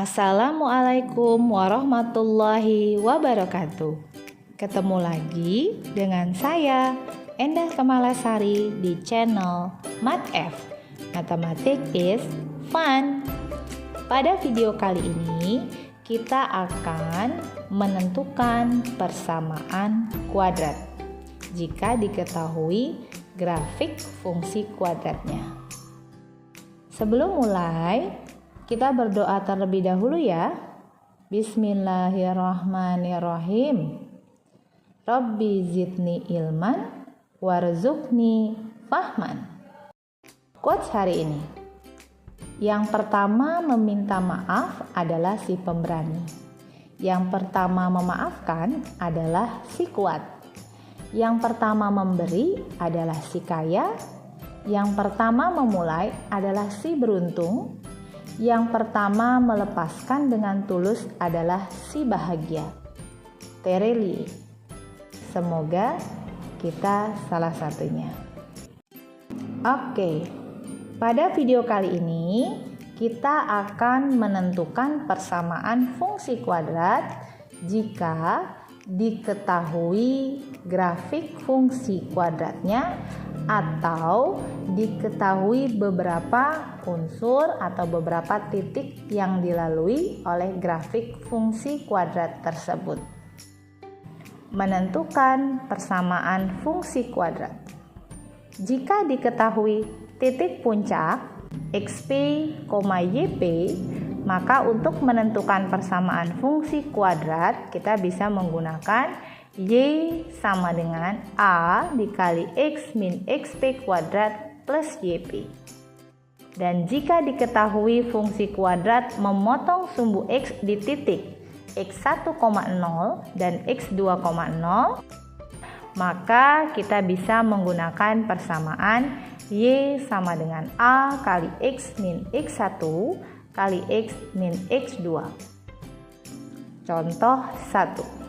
Assalamualaikum warahmatullahi wabarakatuh. Ketemu lagi dengan saya, Endah Kemalasari, di channel MathF. Matematik is fun. Pada video kali ini, kita akan menentukan persamaan kuadrat jika diketahui grafik fungsi kuadratnya. Sebelum mulai, kita berdoa terlebih dahulu ya. Bismillahirrahmanirrahim. Rabbi zidni ilman warzuqni fahman. Quotes hari ini. Yang pertama meminta maaf adalah si pemberani. Yang pertama memaafkan adalah si kuat. Yang pertama memberi adalah si kaya. Yang pertama memulai adalah si beruntung. Yang pertama melepaskan dengan tulus adalah si bahagia. Tereli. Semoga kita salah satunya. Oke, pada video kali ini kita akan menentukan persamaan fungsi kuadrat jika diketahui grafik fungsi kuadratnya atau diketahui beberapa unsur atau beberapa titik yang dilalui oleh grafik fungsi kuadrat tersebut. Menentukan persamaan fungsi kuadrat. Jika diketahui titik puncak XP, YP, maka untuk menentukan persamaan fungsi kuadrat kita bisa menggunakan Y sama dengan A dikali X min XP kuadrat plus YP. Dan jika diketahui fungsi kuadrat memotong sumbu X di titik X1,0 dan X2,0, maka kita bisa menggunakan persamaan Y sama dengan A kali X min X1 kali X min X2. Contoh 1.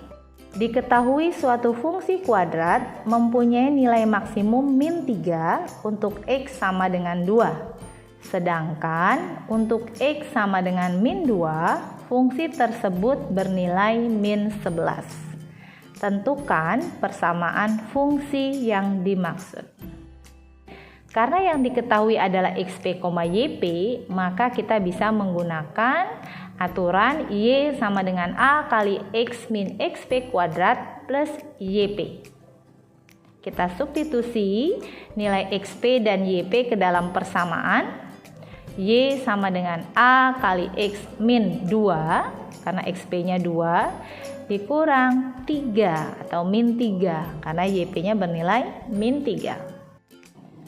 Diketahui suatu fungsi kuadrat mempunyai nilai maksimum min 3 untuk X sama dengan 2. Sedangkan untuk X sama dengan min 2, fungsi tersebut bernilai min 11. Tentukan persamaan fungsi yang dimaksud. Karena yang diketahui adalah XP, YP, maka kita bisa menggunakan aturan Y sama dengan A kali X min XP kuadrat plus YP. Kita substitusi nilai XP dan YP ke dalam persamaan. Y sama dengan A kali X min 2, karena XP-nya 2, dikurang 3 atau min 3, karena YP-nya bernilai min 3.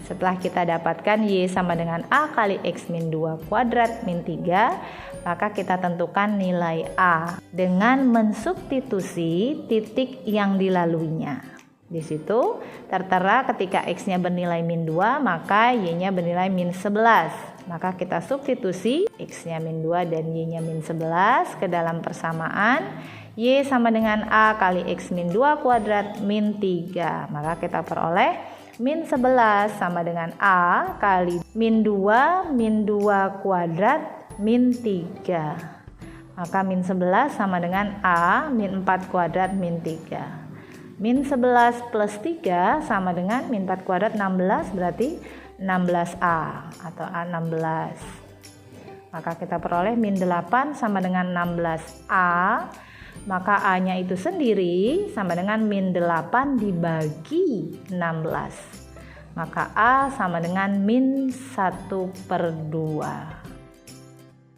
Setelah kita dapatkan Y sama dengan A kali X min 2 kuadrat min 3, maka kita tentukan nilai A dengan mensubstitusi titik yang dilaluinya. Di situ tertera ketika X-nya bernilai min 2, maka Y-nya bernilai min 11. Maka kita substitusi X-nya min 2 dan Y-nya min 11 ke dalam persamaan Y sama dengan A kali X min 2 kuadrat min 3. Maka kita peroleh min 11 sama dengan A kali min 2 kuadrat min 3. Maka min 11 sama dengan A min 4 kuadrat min 3. Min 11 plus 3 sama dengan min 4 kuadrat 16, berarti 16A atau A16. Maka kita peroleh min 8 sama dengan 16A. Maka A-nya itu sendiri sama dengan min 8 dibagi 16. Maka A sama dengan min 1/2.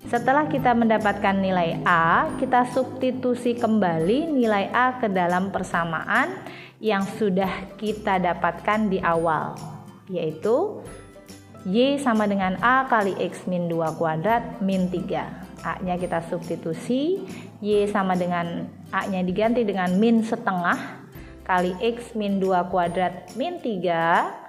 Setelah kita mendapatkan nilai A, kita substitusi kembali nilai A ke dalam persamaan yang sudah kita dapatkan di awal, yaitu Y sama dengan A kali X min 2 kuadrat min 3. A-nya kita substitusi, Y sama dengan A-nya diganti dengan min setengah kali X min 2 kuadrat min 3.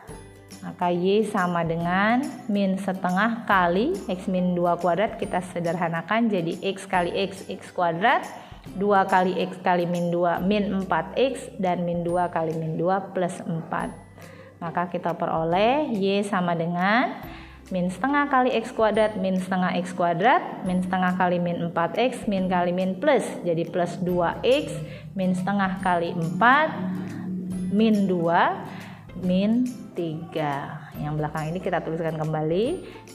Maka Y sama dengan min setengah kali X min 2 kuadrat, kita sederhanakan jadi X kali X kuadrat, 2 kali X kali min 2 min 4X, dan min 2 kali min 2 plus 4. Maka kita peroleh Y sama dengan min setengah kali X kuadrat, min setengah X kuadrat, min setengah kali min 4X, min kali min plus, jadi plus 2X, min setengah kali 4, min 2, min 3. Yang belakang ini kita tuliskan kembali,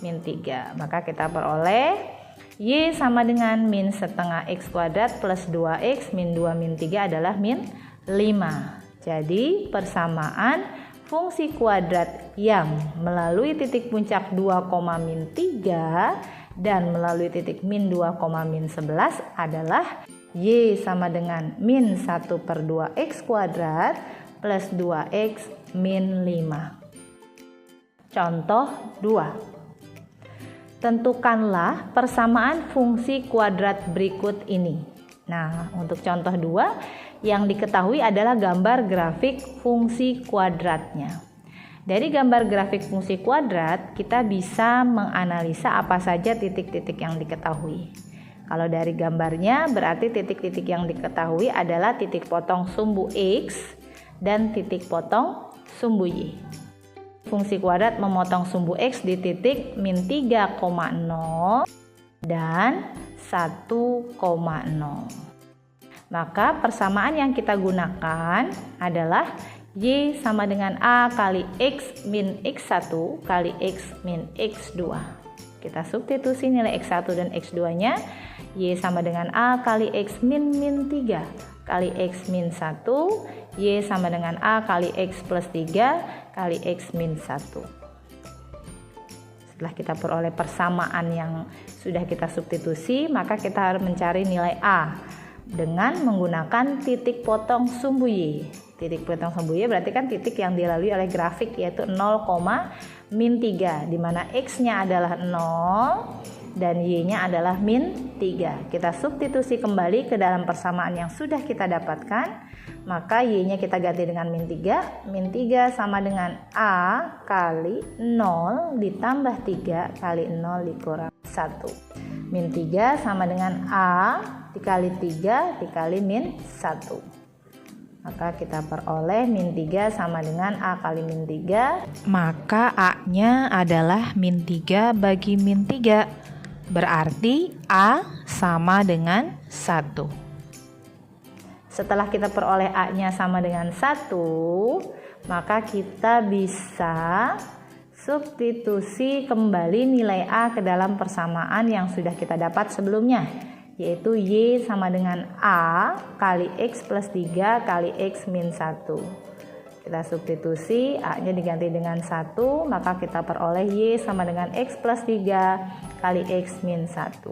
min 3. Maka kita peroleh Y sama dengan min setengah X kuadrat plus 2X min 2 min 3 adalah min 5. Jadi persamaan fungsi kuadrat yang melalui titik puncak 2, min 3 dan melalui titik min 2, min 11 adalah Y sama dengan min 1 per 2X kuadrat plus 2X min 5. Contoh 2. Tentukanlah persamaan fungsi kuadrat berikut ini. Nah, untuk contoh 2 yang diketahui adalah gambar grafik fungsi kuadratnya. Dari gambar grafik fungsi kuadrat, kita bisa menganalisa apa saja titik-titik yang diketahui. Kalau dari gambarnya, berarti titik-titik yang diketahui adalah titik potong sumbu X dan titik potong sumbu Y. Fungsi kuadrat memotong sumbu X di titik min 3,0 dan 1,0. Maka persamaan yang kita gunakan adalah Y sama dengan A kali X min X1 kali X min X2. Kita substitusi nilai X1 dan X2 nya. Y sama dengan A kali X min 3 kali X min 1. Y sama dengan A kali X plus 3 kali X min 1. Setelah kita peroleh persamaan yang sudah kita substitusi, maka kita harus mencari nilai A dengan menggunakan titik potong sumbu Y. Titik potong sumbu Y berarti kan titik yang dilalui oleh grafik, yaitu 0, min 3, di mana X-nya adalah 0 dan Y-nya adalah min 3. Kita substitusi kembali ke dalam persamaan yang sudah kita dapatkan, maka Y-nya kita ganti dengan min 3. Min 3 sama dengan A kali 0 ditambah 3 kali 0 dikurang 1. Min 3 sama dengan A dikali 3 dikali min 1. Maka kita peroleh min 3 sama dengan A kali min 3. Maka A-nya adalah min 3 bagi min 3. Berarti A sama dengan 1. Setelah kita peroleh A-nya sama dengan 1, maka kita bisa substitusi kembali nilai A ke dalam persamaan yang sudah kita dapat sebelumnya, yaitu Y sama dengan A kali X plus 3 kali X min 1. Kita substitusi, A-nya diganti dengan 1, maka kita peroleh Y sama dengan X plus 3 kali X min 1.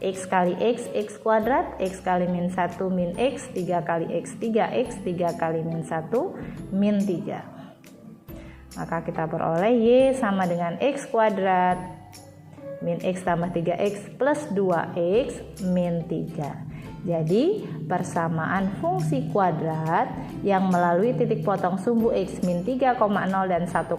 X kali X, X kuadrat, X kali min 1 min X, 3 kali X, 3X, 3 kali min 1 min 3. Maka kita peroleh Y sama dengan X kuadrat min X tambah 3X plus 2X min 3. Jadi persamaan fungsi kuadrat yang melalui titik potong sumbu X min 3,0 dan 1,0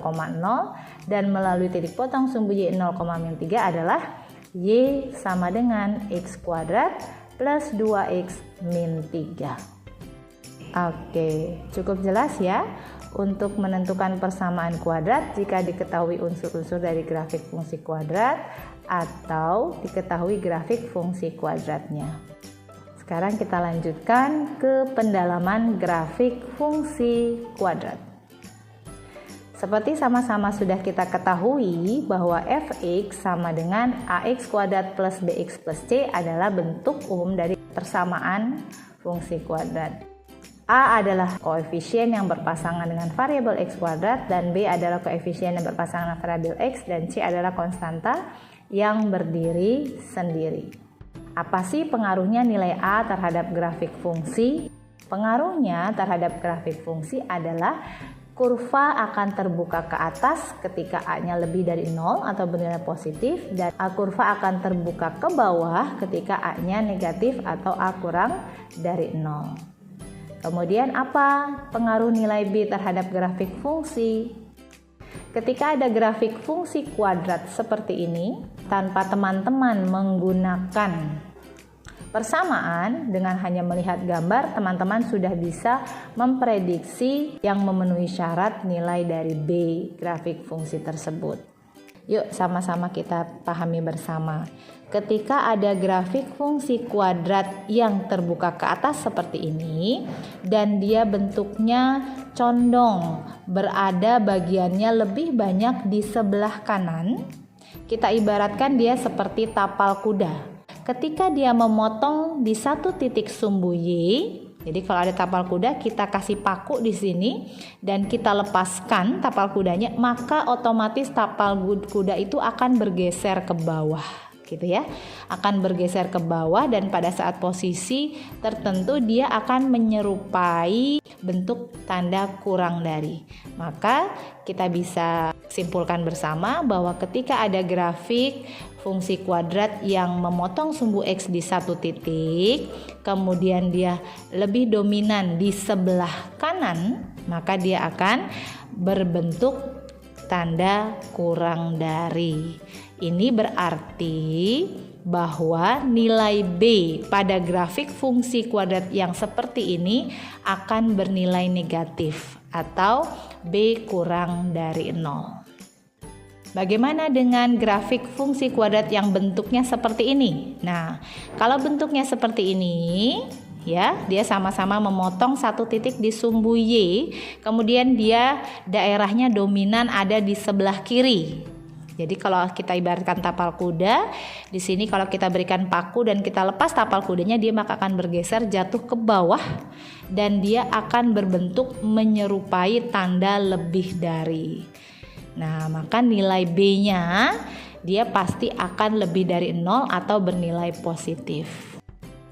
dan melalui titik potong sumbu Y 0, min 3 adalah Y sama dengan X kuadrat plus 2X min 3. Oke, cukup jelas ya. Untuk menentukan persamaan kuadrat jika diketahui unsur-unsur dari grafik fungsi kuadrat atau diketahui grafik fungsi kuadratnya. Sekarang kita lanjutkan ke pendalaman grafik fungsi kuadrat. Seperti sama-sama sudah kita ketahui bahwa fx sama dengan ax kuadrat plus bx plus c adalah bentuk umum dari persamaan fungsi kuadrat. A adalah koefisien yang berpasangan dengan variabel x kuadrat dan B adalah koefisien yang berpasangan dengan variabel x dan C adalah konstanta yang berdiri sendiri. Apa sih pengaruhnya nilai A terhadap grafik fungsi? Pengaruhnya terhadap grafik fungsi adalah kurva akan terbuka ke atas ketika A-nya lebih dari 0 atau bernilai positif, dan kurva akan terbuka ke bawah ketika A-nya negatif atau A kurang dari 0. Kemudian apa pengaruh nilai B terhadap grafik fungsi? Ketika ada grafik fungsi kuadrat seperti ini, tanpa teman-teman menggunakan persamaan, dengan hanya melihat gambar, teman-teman sudah bisa memprediksi yang memenuhi syarat nilai dari B grafik fungsi tersebut. Yuk sama-sama kita pahami bersama. Ketika ada grafik fungsi kuadrat yang terbuka ke atas seperti ini dan dia bentuknya condong, berada bagiannya lebih banyak di sebelah kanan, kita ibaratkan dia seperti tapal kuda. Ketika dia memotong di satu titik sumbu Y, jadi kalau ada tapal kuda kita kasih paku di sini dan kita lepaskan tapal kudanya, maka otomatis tapal kuda itu akan bergeser ke bawah. Gitu ya, akan bergeser ke bawah dan pada saat posisi tertentu dia akan menyerupai bentuk tanda kurang dari. Maka kita bisa simpulkan bersama bahwa ketika ada grafik fungsi kuadrat yang memotong sumbu X di satu titik, kemudian dia lebih dominan di sebelah kanan, maka dia akan berbentuk tanda kurang dari. Ini berarti bahwa nilai B pada grafik fungsi kuadrat yang seperti ini akan bernilai negatif atau B kurang dari 0. Bagaimana dengan grafik fungsi kuadrat yang bentuknya seperti ini? Nah, kalau bentuknya seperti ini, ya, dia sama-sama memotong satu titik di sumbu Y, kemudian dia daerahnya dominan ada di sebelah kiri. Jadi kalau kita ibaratkan tapal kuda, di sini kalau kita berikan paku dan kita lepas tapal kudanya, dia maka akan bergeser jatuh ke bawah dan dia akan berbentuk menyerupai tanda lebih dari. Nah, maka nilai B-nya dia pasti akan lebih dari 0 atau bernilai positif.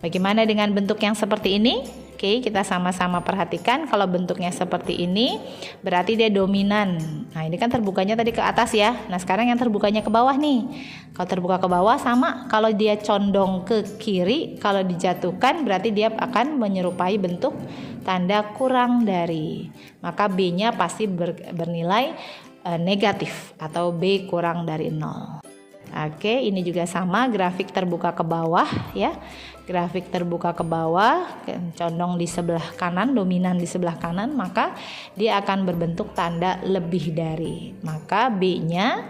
Bagaimana dengan bentuk yang seperti ini? Oke, kita sama-sama perhatikan. Kalau bentuknya seperti ini berarti dia dominan. Nah, ini kan terbukanya tadi ke atas ya. Nah, sekarang yang terbukanya ke bawah nih. Kalau terbuka ke bawah sama, kalau dia condong ke kiri, kalau dijatuhkan berarti dia akan menyerupai bentuk tanda kurang dari. Maka B-nya pasti bernilai negatif atau B kurang dari 0. Oke, ini juga sama, grafik terbuka ke bawah ya. Grafik terbuka ke bawah, condong di sebelah kanan, dominan di sebelah kanan, maka dia akan berbentuk tanda lebih dari. Maka B-nya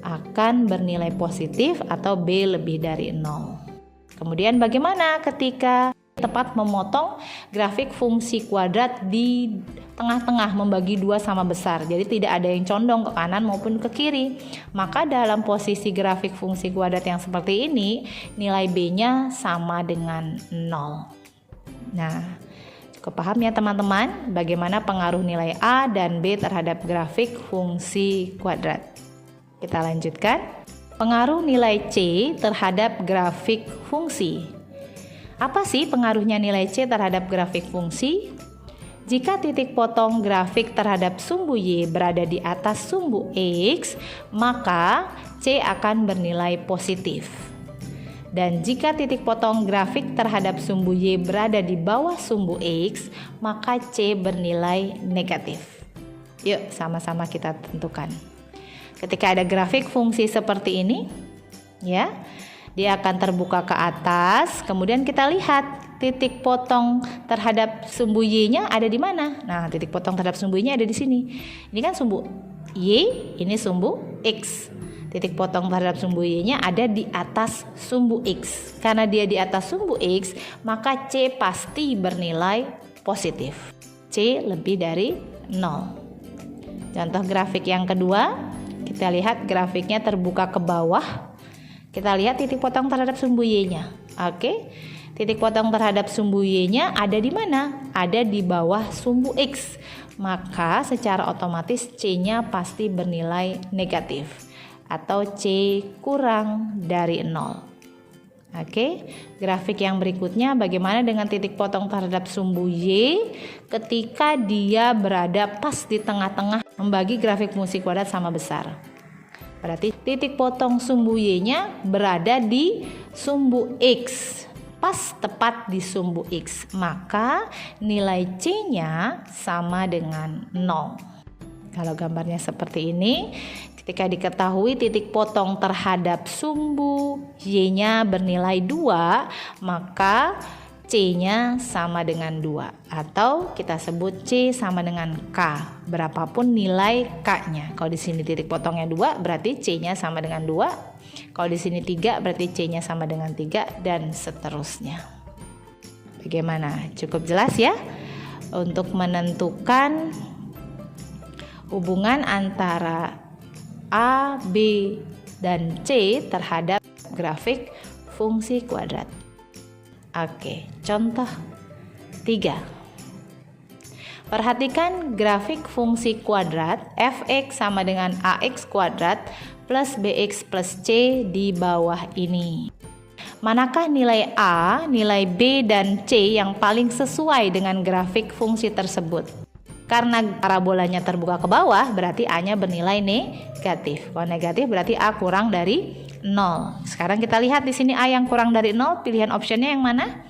akan bernilai positif atau B lebih dari 0. Kemudian bagaimana ketika tepat memotong grafik fungsi kuadrat di tengah-tengah, membagi dua sama besar, jadi tidak ada yang condong ke kanan maupun ke kiri. Maka dalam posisi grafik fungsi kuadrat yang seperti ini, nilai B-nya sama dengan 0. Nah, cukup paham ya teman-teman bagaimana pengaruh nilai A dan B terhadap grafik fungsi kuadrat. Kita lanjutkan. Pengaruh nilai C terhadap grafik fungsi. Apa sih pengaruhnya nilai C terhadap grafik fungsi? Jika titik potong grafik terhadap sumbu Y berada di atas sumbu X, maka C akan bernilai positif. Dan jika titik potong grafik terhadap sumbu Y berada di bawah sumbu X, maka C bernilai negatif. Yuk, sama-sama kita tentukan. Ketika ada grafik fungsi seperti ini, ya, dia akan terbuka ke atas, kemudian kita lihat titik potong terhadap sumbu Y-nya ada di mana. Nah, titik potong terhadap sumbu Y-nya ada di sini. Ini kan sumbu Y, ini sumbu X. Titik potong terhadap sumbu Y-nya ada di atas sumbu X. Karena dia di atas sumbu X, maka C pasti bernilai positif. C lebih dari 0. Contoh grafik yang kedua, kita lihat grafiknya terbuka ke bawah. Kita lihat titik potong terhadap sumbu Y-nya. Oke. Titik potong terhadap sumbu Y-nya ada di mana? Ada di bawah sumbu X. Maka secara otomatis C-nya pasti bernilai negatif atau C kurang dari 0. Oke. Grafik yang berikutnya, bagaimana dengan titik potong terhadap sumbu Y ketika dia berada pas di tengah-tengah membagi grafik fungsi kuadrat sama besar? Berarti titik potong sumbu Y-nya berada di sumbu X, pas tepat di sumbu X, maka nilai C-nya sama dengan 0. Kalau gambarnya seperti ini, ketika diketahui titik potong terhadap sumbu Y-nya bernilai 2, maka C C-nya sama dengan 2, atau kita sebut C sama dengan K, berapapun nilai K-nya. Kalau di sini titik potongnya 2, berarti C-nya sama dengan 2. Kalau di sini 3, berarti C-nya sama dengan 3, dan seterusnya. Bagaimana? Cukup jelas ya? Untuk menentukan hubungan antara A, B, dan C terhadap grafik fungsi kuadrat. Oke, contoh 3. Perhatikan grafik fungsi kuadrat f(x) sama dengan ax kuadrat plus bx plus c di bawah ini. Manakah nilai A, nilai B, dan C yang paling sesuai dengan grafik fungsi tersebut? Karena parabolanya terbuka ke bawah, berarti A-nya bernilai negatif. Kalau negatif berarti A kurang dari 0. Sekarang kita lihat di sini A yang kurang dari 0, pilihan optionnya yang mana?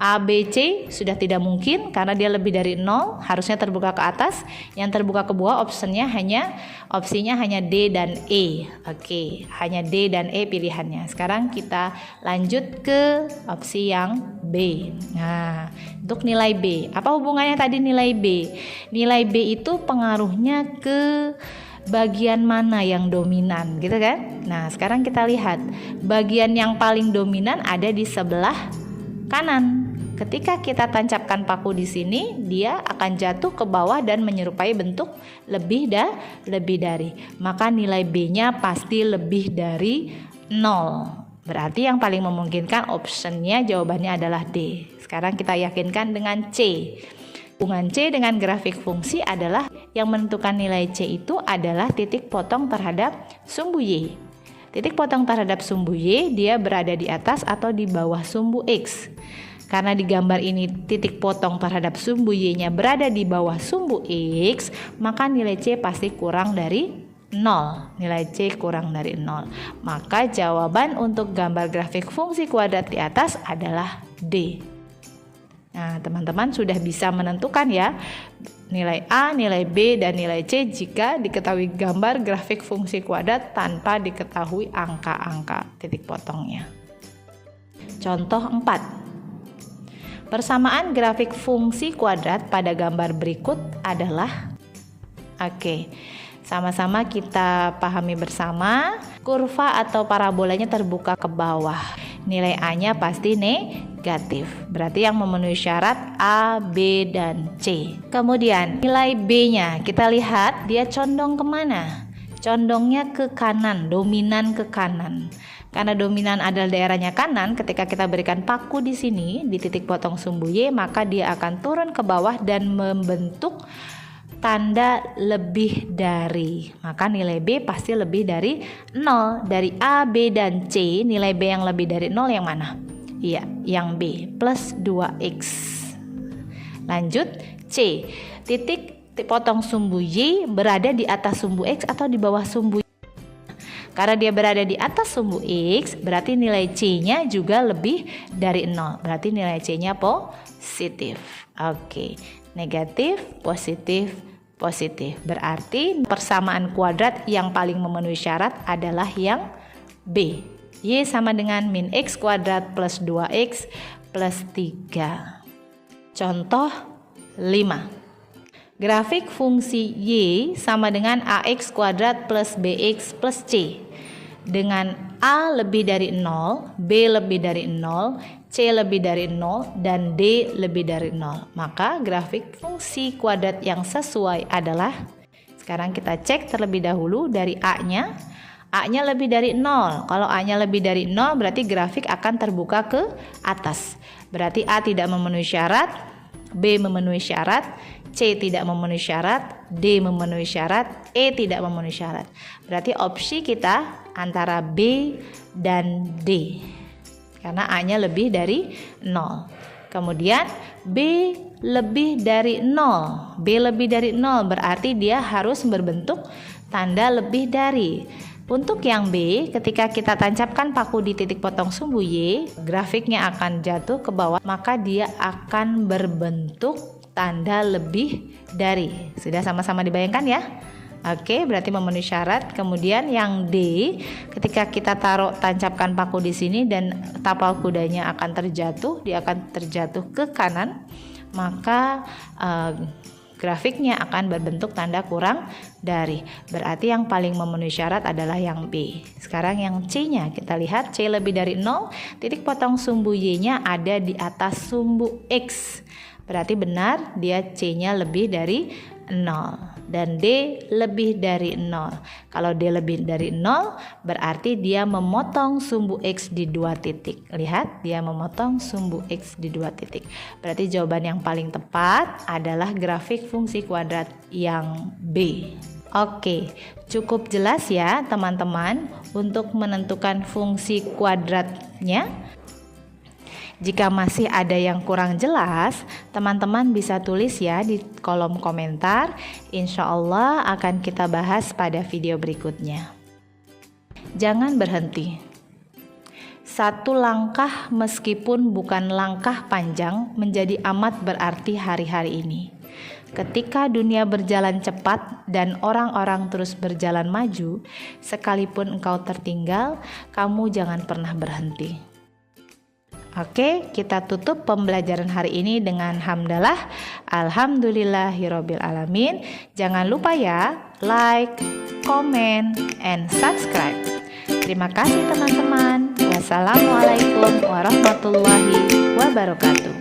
A, B, C sudah tidak mungkin karena dia lebih dari 0, harusnya terbuka ke atas. Yang terbuka ke bawah opsinya hanya D dan E. Oke, hanya D dan E pilihannya. Sekarang kita lanjut ke opsi yang B. Nah, untuk nilai B, apa hubungannya tadi nilai B? Nilai B itu pengaruhnya ke bagian mana yang dominan, gitu kan? Nah, sekarang kita lihat bagian yang paling dominan ada di sebelah kanan. Ketika kita tancapkan paku di sini, dia akan jatuh ke bawah dan menyerupai bentuk lebih dari. Maka nilai B-nya pasti lebih dari 0. Berarti yang paling memungkinkan optionnya jawabannya adalah D. Sekarang kita yakinkan dengan C. Hubungan C dengan grafik fungsi adalah yang menentukan nilai C itu adalah titik potong terhadap sumbu Y. Titik potong terhadap sumbu Y dia berada di atas atau di bawah sumbu X. Karena di gambar ini titik potong terhadap sumbu Y-nya berada di bawah sumbu X, maka nilai C pasti kurang dari 0. Nilai C kurang dari 0. Maka jawaban untuk gambar grafik fungsi kuadrat di atas adalah D. Nah, teman-teman sudah bisa menentukan ya nilai A, nilai B, dan nilai C jika diketahui gambar grafik fungsi kuadrat tanpa diketahui angka-angka titik potongnya. Contoh 4. Persamaan grafik fungsi kuadrat pada gambar berikut adalah, sama-sama kita pahami bersama, kurva atau parabolanya terbuka ke bawah. Nilai A-nya pasti negatif, berarti yang memenuhi syarat A, B, dan C. Kemudian nilai B-nya, kita lihat dia condong kemana? Condongnya ke kanan, dominan ke kanan. Karena dominan adalah daerahnya kanan, ketika kita berikan paku di sini di titik potong sumbu Y, maka dia akan turun ke bawah dan membentuk tanda lebih dari. Maka nilai B pasti lebih dari 0. Dari A, B, dan C, nilai B yang lebih dari 0 yang mana? Iya, yang B, plus 2X. Lanjut, C. Titik potong sumbu Y berada di atas sumbu X atau di bawah sumbu Y? Karena dia berada di atas sumbu X, berarti nilai C-nya juga lebih dari 0. Berarti nilai C-nya positif. Oke, negatif, positif, positif. Berarti persamaan kuadrat yang paling memenuhi syarat adalah yang B. Y sama dengan min X kuadrat plus 2X plus 3. Contoh 5. Grafik fungsi Y sama dengan AX kuadrat plus BX plus C. Dengan A lebih dari 0, B lebih dari 0, C lebih dari 0, dan D lebih dari 0. Maka grafik fungsi kuadrat yang sesuai adalah, sekarang kita cek terlebih dahulu dari A-nya. A-nya lebih dari 0. Kalau A-nya lebih dari 0 berarti grafik akan terbuka ke atas. Berarti A tidak memenuhi syarat, B memenuhi syarat, C tidak memenuhi syarat, D memenuhi syarat, E tidak memenuhi syarat. Berarti opsi kita antara B dan D. Karena A-nya lebih dari 0. Kemudian B lebih dari 0. B lebih dari 0 berarti dia harus berbentuk tanda lebih dari. Untuk yang B, ketika kita tancapkan paku di titik potong sumbu Y, grafiknya akan jatuh ke bawah, maka dia akan berbentuk tanda lebih dari. Sudah sama-sama dibayangkan ya? Oke, berarti memenuhi syarat. Kemudian yang D, ketika kita tancapkan paku di sini dan tapal kudanya akan terjatuh, dia akan terjatuh ke kanan, maka grafiknya akan berbentuk tanda kurang dari. Berarti yang paling memenuhi syarat adalah yang B. Sekarang yang C-nya, kita lihat C lebih dari 0, titik potong sumbu Y-nya ada di atas sumbu X. Berarti benar, dia C-nya lebih dari 0 dan D lebih dari 0. Kalau D lebih dari 0 berarti dia memotong sumbu X di 2 titik. Lihat, dia memotong sumbu X di 2 titik. Berarti jawaban yang paling tepat adalah grafik fungsi kuadrat yang B. Oke, cukup jelas ya teman-teman untuk menentukan fungsi kuadratnya. Jika masih ada yang kurang jelas, teman-teman bisa tulis ya di kolom komentar. Insya Allah akan kita bahas pada video berikutnya. Jangan berhenti. Satu langkah meskipun bukan langkah panjang menjadi amat berarti hari-hari ini. Ketika dunia berjalan cepat dan orang-orang terus berjalan maju, sekalipun engkau tertinggal, kamu jangan pernah berhenti. Oke, kita tutup pembelajaran hari ini dengan hamdalah. Alhamdulillahirabbil alamin. Jangan lupa ya, like, comment, and subscribe. Terima kasih teman-teman. Wassalamualaikum warahmatullahi wabarakatuh.